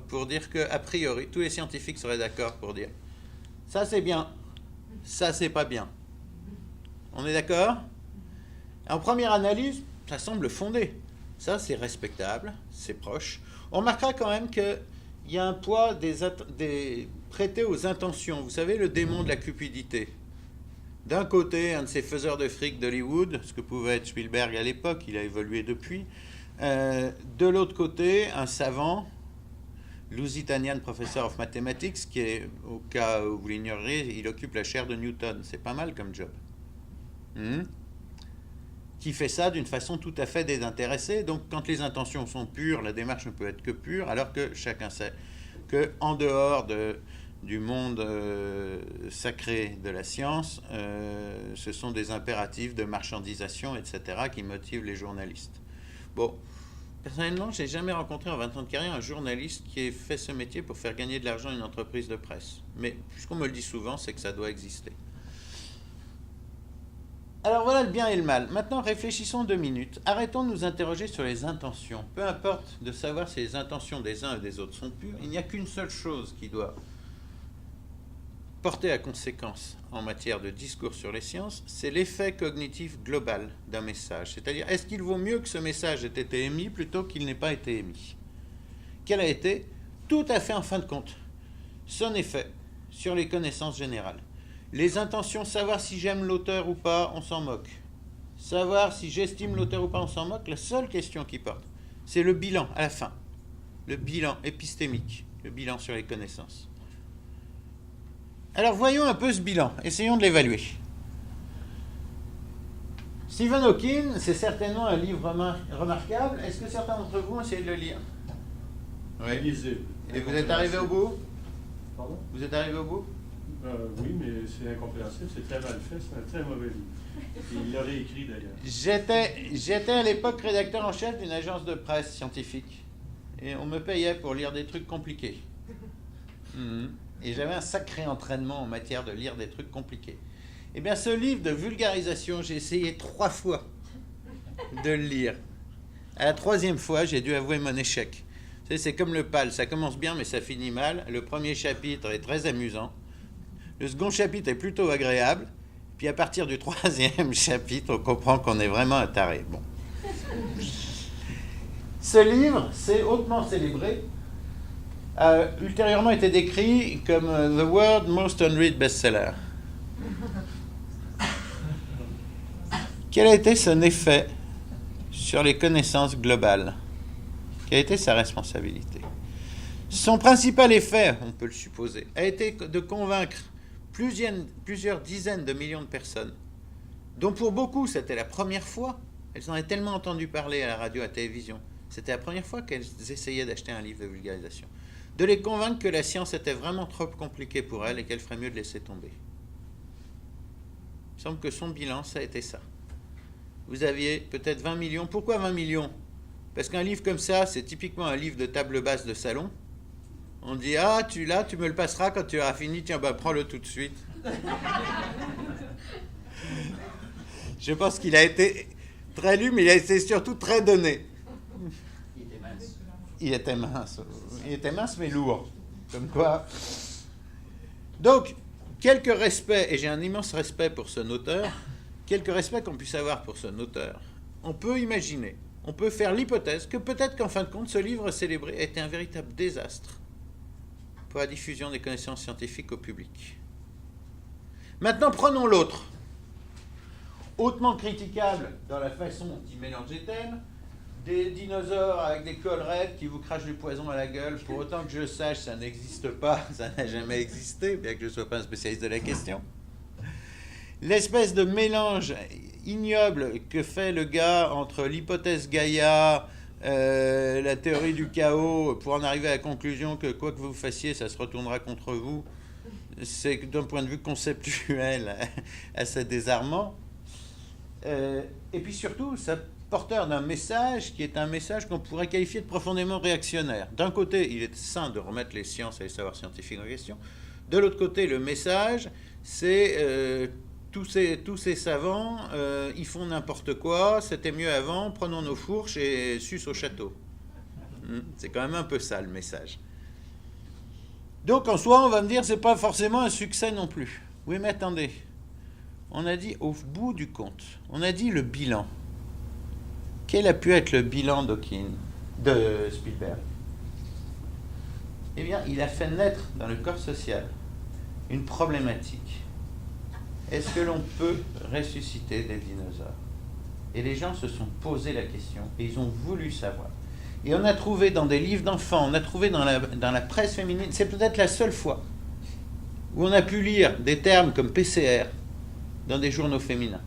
pour dire qu'a priori, tous les scientifiques seraient d'accord pour dire ça c'est bien, ça c'est pas bien. On est d'accord? En première analyse, ça semble fondé. Ça c'est respectable, c'est proche. On remarquera quand même qu'il y a un poids prêté aux intentions. Vous savez, le démon de la cupidité. D'un côté, un de ces faiseurs de fric d'Hollywood, ce que pouvait être Spielberg à l'époque, il a évolué depuis. De l'autre côté, un savant, Lusitanian Professor of Mathematics, qui est, au cas où vous l'ignoreriez, il occupe la chaire de Newton. C'est pas mal comme job. Qui fait ça d'une façon tout à fait désintéressée. Donc, quand les intentions sont pures, la démarche ne peut être que pure, alors que chacun sait qu'en dehors du monde sacré de la science, ce sont des impératifs de marchandisation, etc., qui motivent les journalistes. Bon, personnellement, je n'ai jamais rencontré en 20 ans de carrière un journaliste qui ait fait ce métier pour faire gagner de l'argent à une entreprise de presse. Mais puisqu'on me le dit souvent, c'est que ça doit exister. Alors voilà le bien et le mal. Maintenant, réfléchissons 2 minutes. Arrêtons de nous interroger sur les intentions. Peu importe de savoir si les intentions des uns et des autres sont pures, il n'y a qu'une seule chose qui doit porter à conséquence en matière de discours sur les sciences, c'est l'effet cognitif global d'un message. C'est-à-dire, est-ce qu'il vaut mieux que ce message ait été émis plutôt qu'il n'ait pas été émis? Quel a été, tout à fait en fin de compte, son effet sur les connaissances générales? Les intentions, savoir si j'aime l'auteur ou pas, on s'en moque. Savoir si j'estime l'auteur ou pas, on s'en moque. La seule question qui porte, c'est le bilan à la fin. Le bilan épistémique, le bilan sur les connaissances. Alors voyons un peu ce bilan, essayons de l'évaluer. Stephen Hawking, c'est certainement un livre remarquable. Est-ce que certains d'entre vous ont essayé de le lire? Oui. Lisez. Et vous êtes arrivé au bout? Pardon? Vous êtes arrivé au bout? Oui, mais c'est incompréhensible, c'est très mal fait, c'est un très mauvais livre. Il l'aurait écrit d'ailleurs. J'étais à l'époque rédacteur en chef d'une agence de presse scientifique. Et on me payait pour lire des trucs compliqués. Et j'avais un sacré entraînement en matière de lire des trucs compliqués. Eh bien, ce livre de vulgarisation, j'ai essayé 3 fois de le lire. À la 3e fois, j'ai dû avouer mon échec. Vous savez, c'est comme le PAL, ça commence bien, mais ça finit mal. Le premier chapitre est très amusant. Le second chapitre est plutôt agréable. Puis à partir du 3e chapitre, on comprend qu'on est vraiment un taré. Bon. Ce livre, c'est hautement célébré, a ultérieurement été décrit comme The World Most Unread Bestseller. Quel a été son effet sur les connaissances globales? Quelle a été sa responsabilité? Son principal effet, on peut le supposer, a été de convaincre plusieurs dizaines de millions de personnes, dont pour beaucoup c'était la première fois, elles en avaient tellement entendu parler à la radio, à la télévision, c'était la première fois qu'elles essayaient d'acheter un livre de vulgarisation, de les convaincre que la science était vraiment trop compliquée pour elles et qu'elle ferait mieux de laisser tomber. Il semble que son bilan, ça a été ça. Vous aviez peut-être 20 millions. Pourquoi 20 millions? Parce qu'un livre comme ça, c'est typiquement un livre de table basse de salon. On dit, ah, tu me le passeras quand tu auras fini, tiens, bah, prends-le tout de suite. Je pense qu'il a été très lu, mais il a été surtout très donné. Il était mince. Il était mince. Il était mince, mais lourd. Comme quoi. Donc, quelques respects, et j'ai un immense respect pour ce auteur, quelques respects qu'on puisse avoir pour ce auteur. On peut imaginer, on peut faire l'hypothèse que peut-être qu'en fin de compte, ce livre célébré a été un véritable désastre pour la diffusion des connaissances scientifiques au public. Maintenant, prenons l'autre. Hautement critiquable dans la façon dont il mélange les thèmes, des dinosaures avec des collerets qui vous crachent du poison à la gueule. Pour autant que je sache, ça n'existe pas, ça n'a jamais existé, bien que je ne sois pas un spécialiste de la question. L'espèce de mélange ignoble que fait le gars entre l'hypothèse Gaïa, la théorie du chaos, pour en arriver à la conclusion que quoi que vous fassiez, ça se retournera contre vous, c'est d'un point de vue conceptuel assez désarmant. Et puis surtout, ça porteur d'un message qui est un message qu'on pourrait qualifier de profondément réactionnaire. D'un côté, il est sain de remettre les sciences et les savoirs scientifiques en question. De l'autre côté, le message, c'est tous ces savants, ils font n'importe quoi, c'était mieux avant, prenons nos fourches et suce au château. C'est quand même un peu ça, le message. Donc en soi, on va me dire, c'est pas forcément un succès non plus. Oui, mais attendez. On a dit au bout du compte, on a dit le bilan. Quel a pu être le bilan de Spielberg? Eh bien, il a fait naître dans le corps social une problématique. Est-ce que l'on peut ressusciter des dinosaures? Et les gens se sont posé la question et ils ont voulu savoir. Et on a trouvé dans des livres d'enfants, on a trouvé dans la presse féminine, c'est peut-être la seule fois où on a pu lire des termes comme PCR dans des journaux féminins.